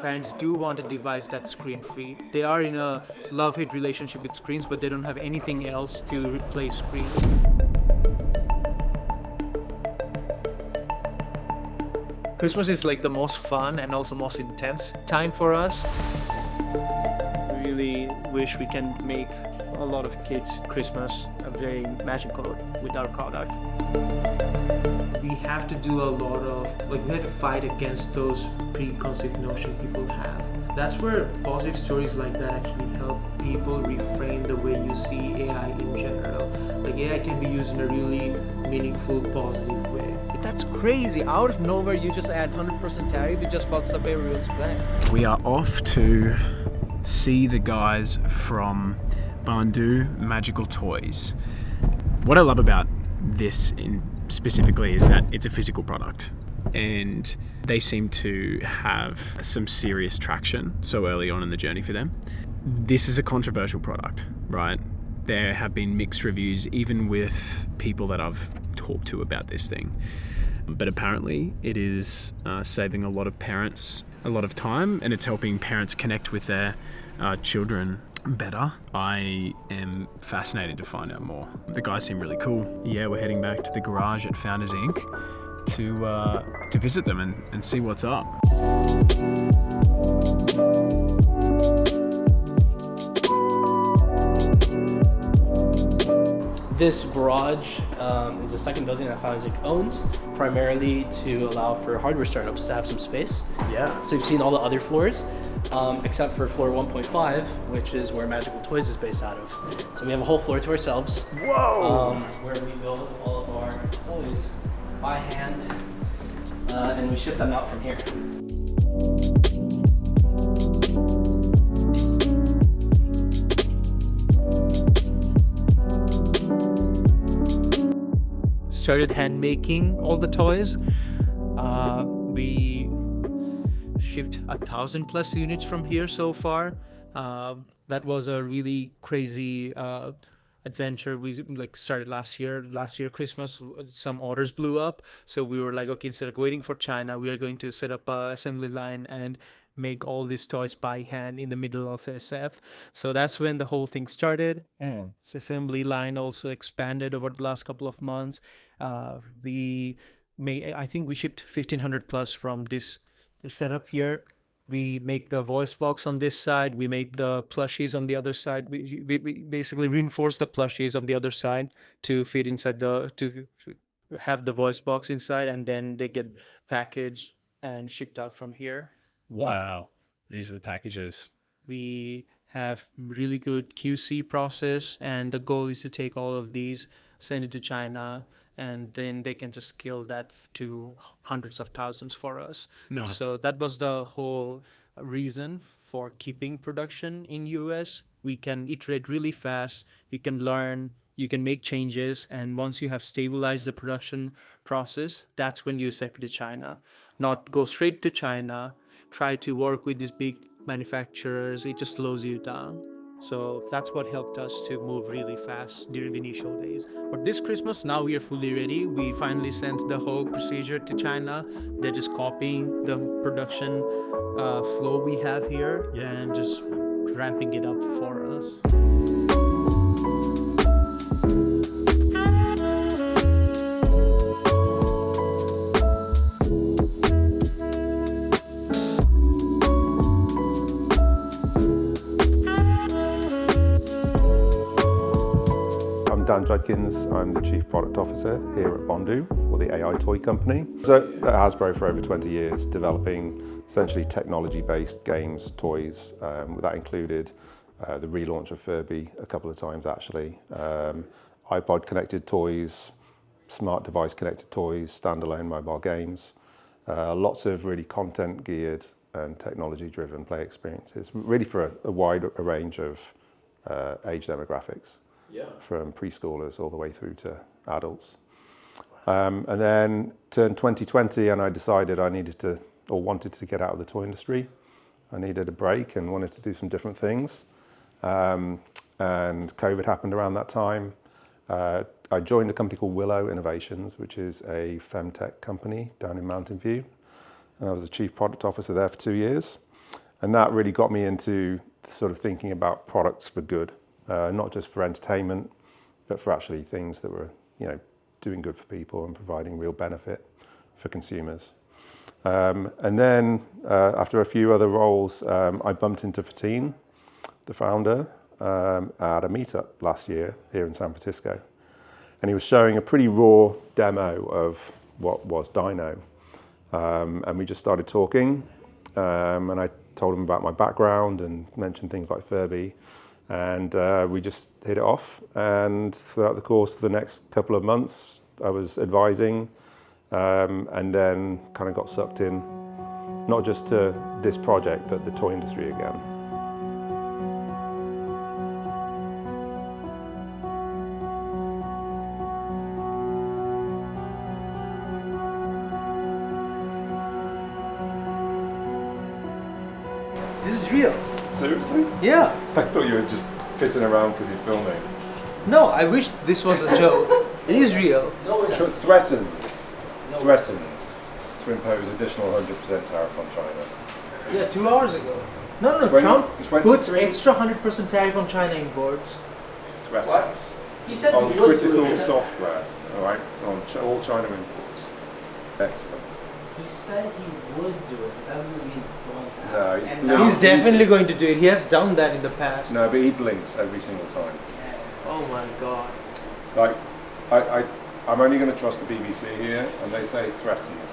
parents do want a device that's screen-free. They are in a love-hate relationship with screens, but they don't have anything else to replace screens. Christmas is like the most fun and also most intense time for us. Really wish we can make a lot of kids' Christmas a very magical with our product. We have to do a lot of, we have to fight against those preconceived notions people have. That's where positive stories like that actually help people reframe the way you see AI in general. Like AI can be used in a really meaningful, positive way. That's crazy. Out of nowhere, you just add 100% tariff, it just fucks up everyone's plan. We are off to see the guys from Bondu Magical Toys. What I love about this specifically is that it's a physical product, and they seem to have some serious traction so early on in the journey for them. This is a controversial product, right? There have been mixed reviews even with people that I've talked to about this thing. But apparently it is saving a lot of parents a lot of time, and it's helping parents connect with their children better. I am fascinated to find out more. The guys seem really cool. Yeah, we're heading back to the garage at Founders Inc. to visit them and see what's up. This garage is the second building that Founders Inc. owns, primarily to allow for hardware startups to have some space. Yeah. So you've seen all the other floors, except for floor 1.5, which is where Magical Toys is based out of. So we have a whole floor to ourselves. Whoa! Where we build all of our toys by hand, and we ship them out from here. Started hand making all the toys. We shipped 1,000+ units from here so far. That was a really crazy adventure. We started last year Christmas. Some orders blew up, so we were like, okay, instead of waiting for China, we are going to set up an assembly line and make all these toys by hand in the middle of SF. So that's when the whole thing started. This assembly line also expanded over the last couple of months. I think we shipped 1,500+ from this setup here. We make the voice box on this side. We make the plushies on the other side. We basically reinforce the plushies on the other side to fit inside to have the voice box inside, and then they get packaged and shipped out from here. Wow, these are the packages. We have really good QC process, and the goal is to take all of these, send it to China, and then they can just scale that to hundreds of thousands for us. No. So that was the whole reason for keeping production in US. We can iterate really fast, you can learn, you can make changes, and once you have stabilized the production process, that's when you step to China. Not go straight to China, try to work with these big manufacturers, it just slows you down. So that's what helped us to move really fast during the initial days. But this Christmas, now we are fully ready. We finally sent the whole procedure to China. They're just copying the production flow we have here and just ramping it up for us. I'm Dan Judkins, I'm the Chief Product Officer here at Bondu, or the AI toy company. So at Hasbro for over 20 years, developing essentially technology-based games, toys. That included the relaunch of Furby a couple of times actually, iPod connected toys, smart device connected toys, standalone mobile games. Lots of really content geared and technology driven play experiences, really for a wide range of age demographics. Yeah. From preschoolers all the way through to adults. And then turned 2020 and I decided I needed to, or wanted to get out of the toy industry. I needed a break and wanted to do some different things. And COVID happened around that time. I joined a company called Willow Innovations, which is a femtech company down in Mountain View. And I was the Chief Product Officer there for 2 years. And that really got me into sort of thinking about products for good, not just for entertainment, but for actually things that were, doing good for people and providing real benefit for consumers. And then after a few other roles, I bumped into Fatine, the founder, at a meetup last year here in San Francisco. And he was showing a pretty raw demo of what was Dino. And we just started talking, and I told him about my background and mentioned things like Furby. And we just hit it off. And throughout the course of the next couple of months, I was advising, and then kind of got sucked in, not just to this project, but the toy industry again. This is real. Seriously? Yeah. I thought you were just pissing around because you're filming. No, I wish this was a joke. It is real. No, it's Threatens to impose additional 100% tariff on China. Yeah, 2 hours ago. No, 20 Trump 23 puts extra 100% tariff on China imports. Threatens. He said On he would do critical it. software, all right, on all China imports. Excellent. He said he would do it, but that doesn't mean it's going to happen. No, And he's now He's definitely going to do it. He has done that in the past. No, but he blinks every single time. Oh my god. Like, I'm only going to trust the BBC here, and they say threatens.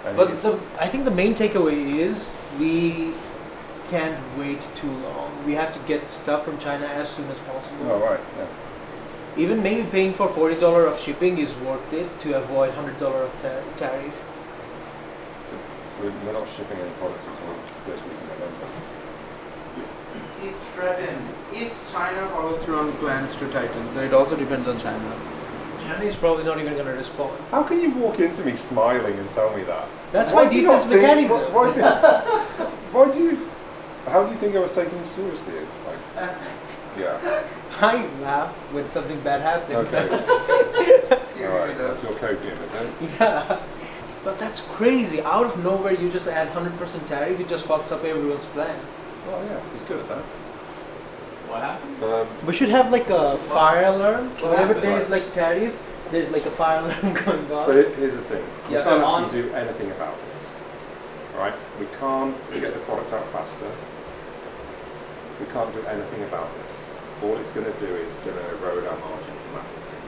And But he's- I think the main takeaway is we can't wait too long. We have to get stuff from China as soon as possible. oh, right, yeah. Even maybe paying for $40 of shipping is worth it to avoid $100 of tariff. We're not shipping any products until the first week of November. It threatened if China follows through on plans to tighten. So it also depends on China. China is probably not even going to respond. How can you walk into me smiling and tell me that? That's Why my do you not defense think- mechanism. why do you? How do you think I was taking you seriously? It's like, yeah. I laugh when something bad happens. Okay. All right. That's your copium, is it? Yeah. But that's crazy. Out of nowhere, you just add 100% tariff. It just fucks up everyone's plan. Oh yeah, he's good at that. What happened? We should have like a fire alarm. Whenever happened? there is like tariff, there's like a fire alarm going on. So here's the thing. We Yeah, can't so actually do anything about this. Right? We can't get the product out faster. We can't do anything about this. All it's going to do is going to erode our margin dramatically.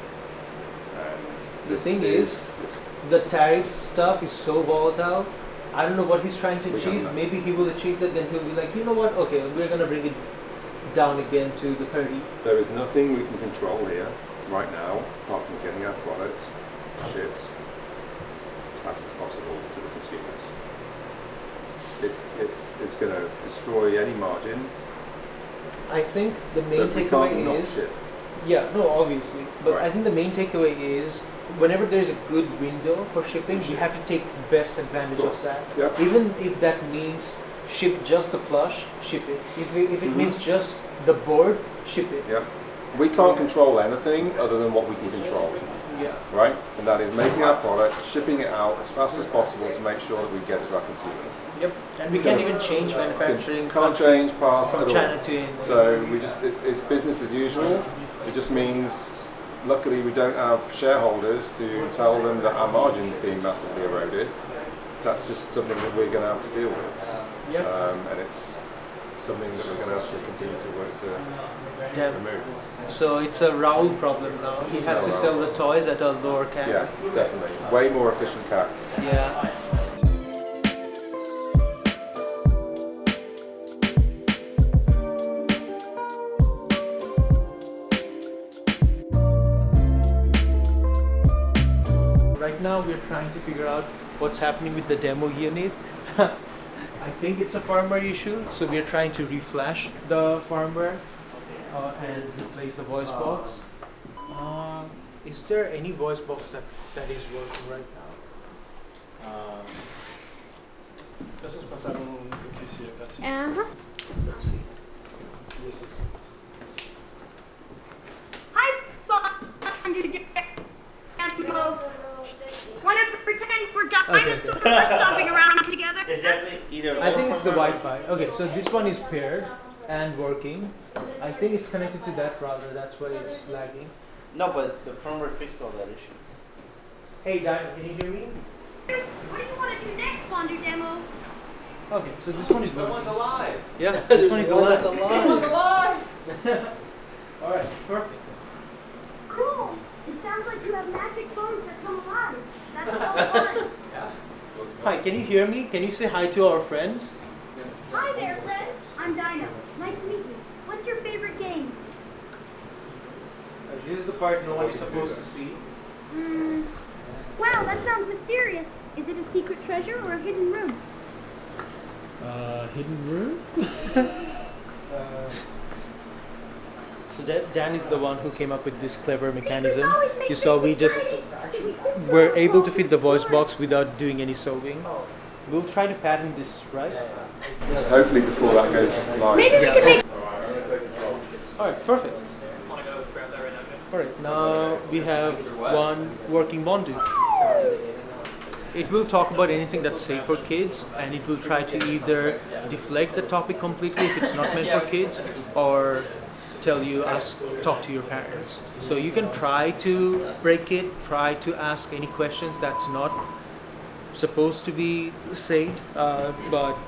And The this thing is, this, the tariff stuff is so volatile. I don't know what he's trying to We don't achieve. know. Maybe he will achieve that, then he'll be like, you know what? Okay, we're gonna bring it down again to the 30. there is nothing we can control here right now apart from getting our products shipped as fast as possible to the consumers. It's going to destroy any margin. I think the main But we can't takeaway not is, ship. yeah, no, obviously, but Right. I think the main takeaway is, whenever there's a good window for shipping, we have to take best advantage of that. Yep. Even if that means ship just the plush, ship it. If it Mm-hmm. means just the board, ship it. Yeah. We can't control anything other than what we can control, Yeah. right? And that is making our product, shipping it out as fast as possible to make sure that we get it to our consumers. Yep. And we can't even change manufacturing Can't change paths from at all. China to India. So we just it's business as usual. It just means, luckily, we don't have shareholders to tell them that our margin's being massively eroded. That's just something that we're going to have to deal with, Yep. and it's something that we're going to have to continue to work to Yeah. remove. So it's a Raoul problem now. He has to sell the toys at a lower cap. Yeah, definitely. Way more efficient CAC. Yeah. Right now we're trying to figure out what's happening with the demo unit. I think it's a firmware issue, so we're trying to reflash the firmware and replace the voice box. Is there any voice box that is working right now? Posso passar PC acá assim? Let's see. Hi, Bondu. Want to pretend we're dinosaurs stomping around together? That's I think it's the Wi-Fi. Okay, so this one is paired and working. I think it's connected to that router. That's why it's lagging. No, but the firmware fixed all that issue. Hey, Dino, can you hear me? what do you want to do next, Bondu demo? Okay, so this one is working. Someone's alive. Yeah, this one is alive. Someone's alive. All right, perfect. Cool. It sounds like you have magic phones that come alive. That's a lot of fun. Hi, can you hear me? Can you say hi to our friends? Hi there, friend. I'm Dino. Nice to meet you. What's your favorite game? This is the part no one is supposed to see. Wow, that sounds mysterious. Is it a secret treasure or a hidden room? Hidden room? So Dan is the one who came up with this clever mechanism. You saw we just were able to fit the voice box without doing any sewing. We'll try to pattern this, right? Hopefully before that goes live. Maybe we can make. Alright, perfect. Alright, now we have one working Bondu. It will talk about anything that's safe for kids, and it will try to either deflect the topic completely if it's not meant for kids, or tell you talk to your parents. So you can try to break it, try to ask any questions that's not supposed to be said, but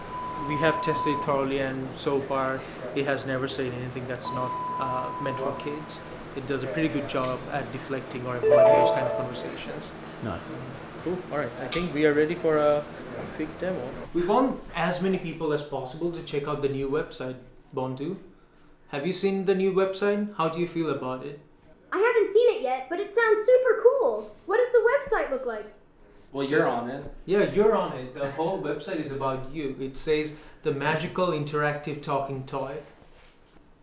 we have tested thoroughly, and so far it has never said anything that's not meant for kids. It does a pretty good job at deflecting or avoiding those kind of conversations. Nice. Cool. Alright, I think we are ready for a quick demo. We want as many people as possible to check out the new website, Bondu. Have you seen the new website? How do you feel about it? I haven't seen it yet, but it sounds super cool. What does the website look like? Well, you're on it. Yeah, you're on it. The whole website is about you. It says the magical interactive talking toy.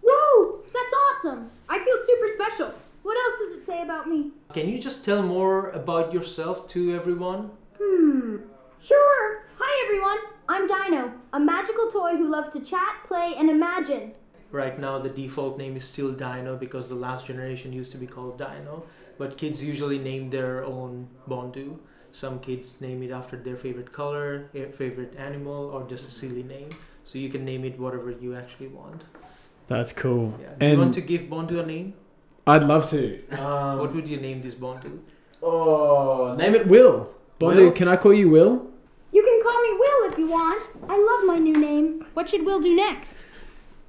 Whoa, that's awesome. I feel super special. What else does it say about me? Can you just tell more about yourself to everyone? Sure. Hi everyone. I'm Dino, a magical toy who loves to chat, play, and imagine. Right now the default name is still Dino because the last generation used to be called Dino, but kids usually name their own Bondu. Some kids name it after their favorite color, their favorite animal, or just a silly name. So you can name it whatever you actually want. That's cool. Yeah. Do you want to give Bondu a name? I'd love to. What would you name this Bondu? Oh, name it Will. Bondu, Will? can I call you Will? You can call me Will if you want. I love my new name. What should Will do next?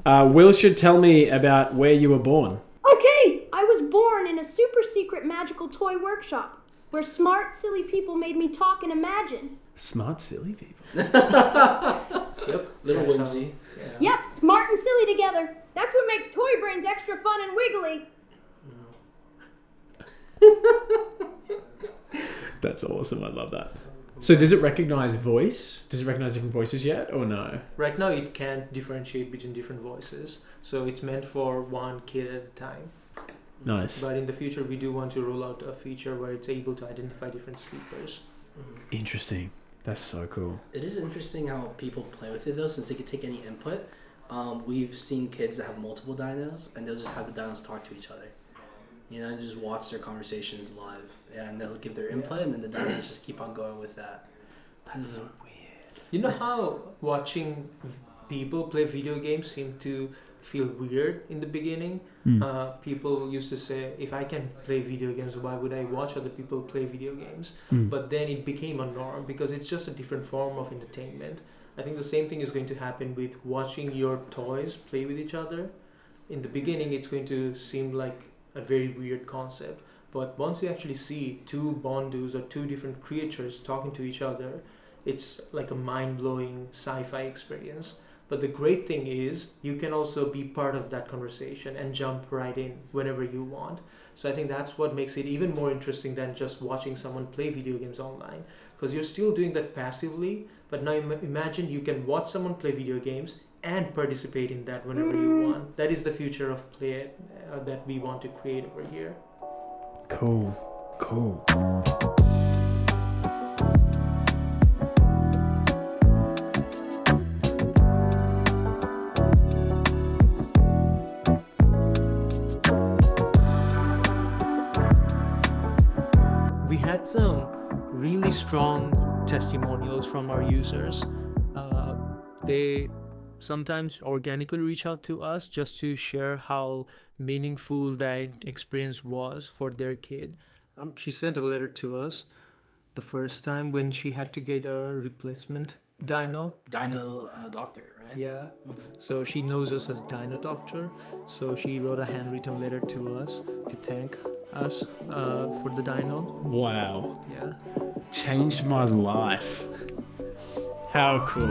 Will should tell me about where you were born. Okay, I was born in a super secret magical toy workshop where smart, silly people made me talk and imagine. Smart, silly people. Yep. Little that's whimsy. Yep, smart and silly together. That's what makes toy brains extra fun and wiggly. That's awesome. I love that. So does it recognize voice? Does it recognize different voices yet or no? Right now it can't differentiate between different voices, so it's meant for one kid at a time. Nice. But in the future we do want to roll out a feature where it's able to identify different speakers. Interesting. That's so cool. It is interesting how people play with it though, since they can take any input. We've seen kids that have multiple dinos, and they'll just have the dinos talk to each other. You know, just watch their conversations live, and they'll give their input, and then the dinos just keep on going with that. That's so weird. You know how watching people play video games seemed to feel weird in the beginning? People used to say, if I can play video games, why would I watch other people play video games? But then it became a norm because it's just a different form of entertainment. I think the same thing is going to happen with watching your toys play with each other. In the beginning, it's going to seem like a very weird concept. But once you actually see two Bondus or two different creatures talking to each other, it's like a mind-blowing sci-fi experience. But the great thing is you can also be part of that conversation and jump right in whenever you want. So I think that's what makes it even more interesting than just watching someone play video games online, because you're still doing that passively, but now imagine you can watch someone play video games and participate in that whenever you want. That is the future of play that we want to create over here. Cool. Cool. We had some really strong testimonials from our users. They sometimes organically reach out to us just to share how meaningful that experience was for their kid. She sent a letter to us the first time when she had to get a replacement Dino. Dino doctor, right? Yeah. So she knows us as Dino Doctor. So she wrote a handwritten letter to us to thank us for the Dino. Wow. Yeah. Changed my life. How cool.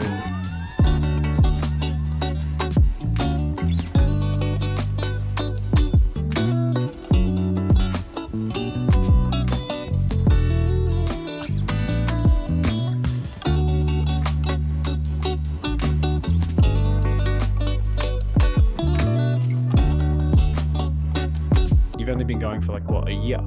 You've only been going for like what, a year?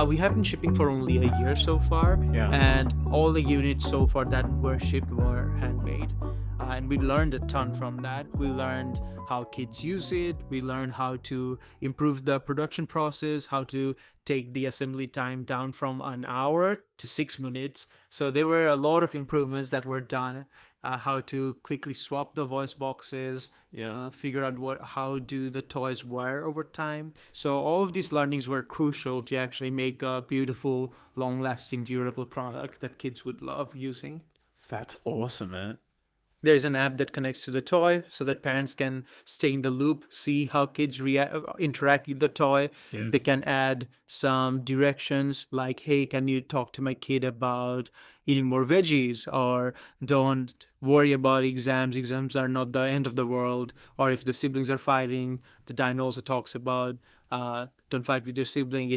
We have been shipping for only a year so far, Yeah. and all the units so far that were shipped were handmade. And we learned a ton from that. We learned how kids use it. We learned how to improve the production process, how to take the assembly time down from an hour to 6 minutes. So there were a lot of improvements that were done. How to quickly swap the voice boxes, figure out how do the toys wear over time. So all of these learnings were crucial to actually make a beautiful, long-lasting, durable product that kids would love using. That's awesome, man. There's an app that connects to the toy so that parents can stay in the loop, see how kids interact with the toy. Yeah. They can add some directions like, hey, can you talk to my kid about eating more veggies? Or don't worry about exams. Exams are not the end of the world. Or if the siblings are fighting, the Dino also talks about don't fight with your sibling.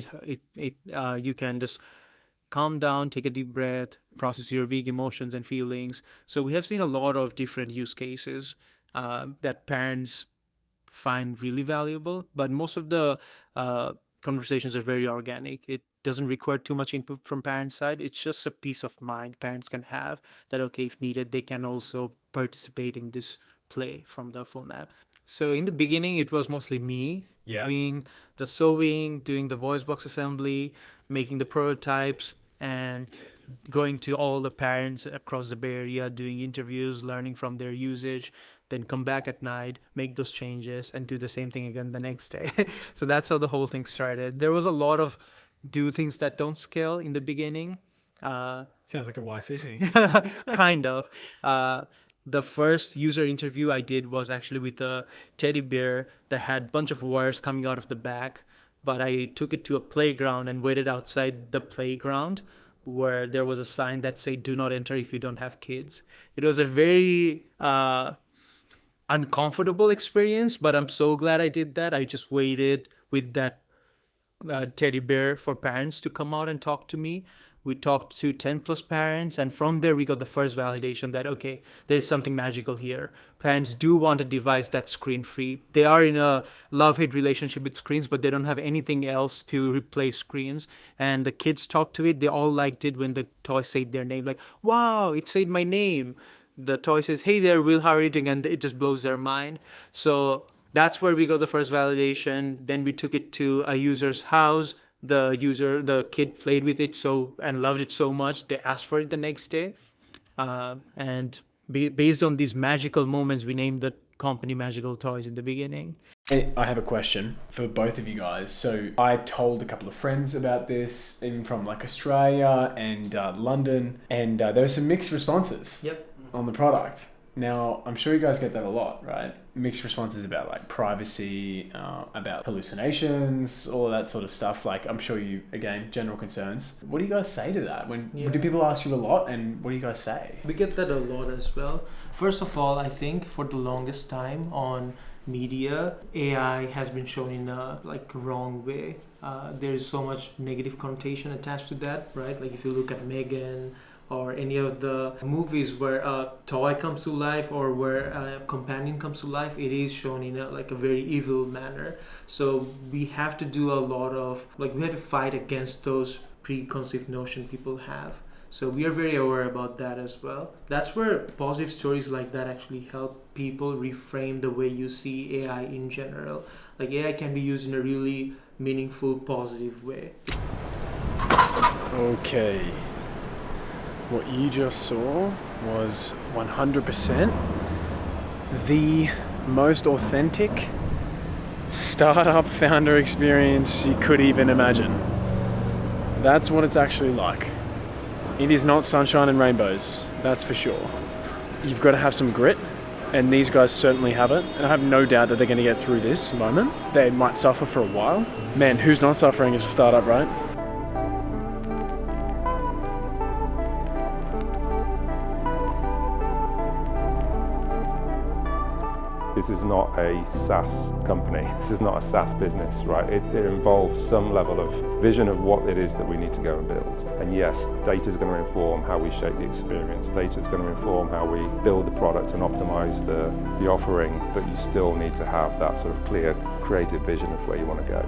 You can just calm down, take a deep breath, process your big emotions and feelings. So we have seen a lot of different use cases that parents find really valuable, but most of the conversations are very organic. It doesn't require too much input from parents' side. It's just a peace of mind parents can have that, okay, if needed, they can also participate in this play from the phone app. So in the beginning, it was mostly me doing the sewing, doing the voice box assembly, making the prototypes, and going to all the parents across the Bay Area, doing interviews, learning from their usage, then come back at night, make those changes, and do the same thing again the next day. So that's how the whole thing started. There was a lot of do things that don't scale in the beginning. Sounds like a YCC. Kind of. The first user interview I did was actually with a teddy bear that had a bunch of wires coming out of the back. But I took it to a playground and waited outside the playground where there was a sign that said, do not enter if you don't have kids. It was a very uncomfortable experience, but I'm so glad I did that. I just waited with that teddy bear for parents to come out and talk to me. We talked to 10 plus parents, and from there we got the first validation that, okay, there's something magical here. Parents do want a device that's screen free. They are in a love-hate relationship with screens, but they don't have anything else to replace screens. And the kids talked to it. They all liked it when the toy said their name, like, wow, it said my name. The toy says, hey there, Will, how are you doing? And it just blows their mind. So that's where we got the first validation. Then we took it to a user's house. The kid played with it and loved it so much, they asked for it the next day. Based on these magical moments, we named the company Magical Toys in the beginning. Hey, I have a question for both of you guys. So I told a couple of friends about this, even from like Australia and London, and there were some mixed responses on the product. Now, I'm sure you guys get that a lot, right? Mixed responses about like privacy, about hallucinations, all of that sort of stuff. Like, I'm sure you, again, general concerns. What do you guys say to that? Do people ask you a lot, and what do you guys say? We get that a lot as well. First of all, I think for the longest time on media, AI has been shown in a wrong way. There is so much negative connotation attached to that, right? Like if you look at Megan, or any of the movies where a toy comes to life or where a companion comes to life, it is shown in a very evil manner. So we have to do a lot of, we have to fight against those preconceived notion people have. So we are very aware about that as well. That's where positive stories like that actually help people reframe the way you see AI in general. Like AI can be used in a really meaningful, positive way. Okay. What you just saw was 100% the most authentic startup founder experience you could even imagine. That's what it's actually like. It is not sunshine and rainbows, that's for sure. You've got to have some grit, and these guys certainly have it, and I have no doubt that they're going to get through this moment. They might suffer for a while. Man, who's not suffering as a startup, right? This is not a SaaS company. This is not a SaaS business, right? It involves some level of vision of what it is that we need to go and build. And yes, data is going to inform how we shape the experience. Data is going to inform how we build the product and optimize the offering, but you still need to have that sort of clear, creative vision of where you want to go.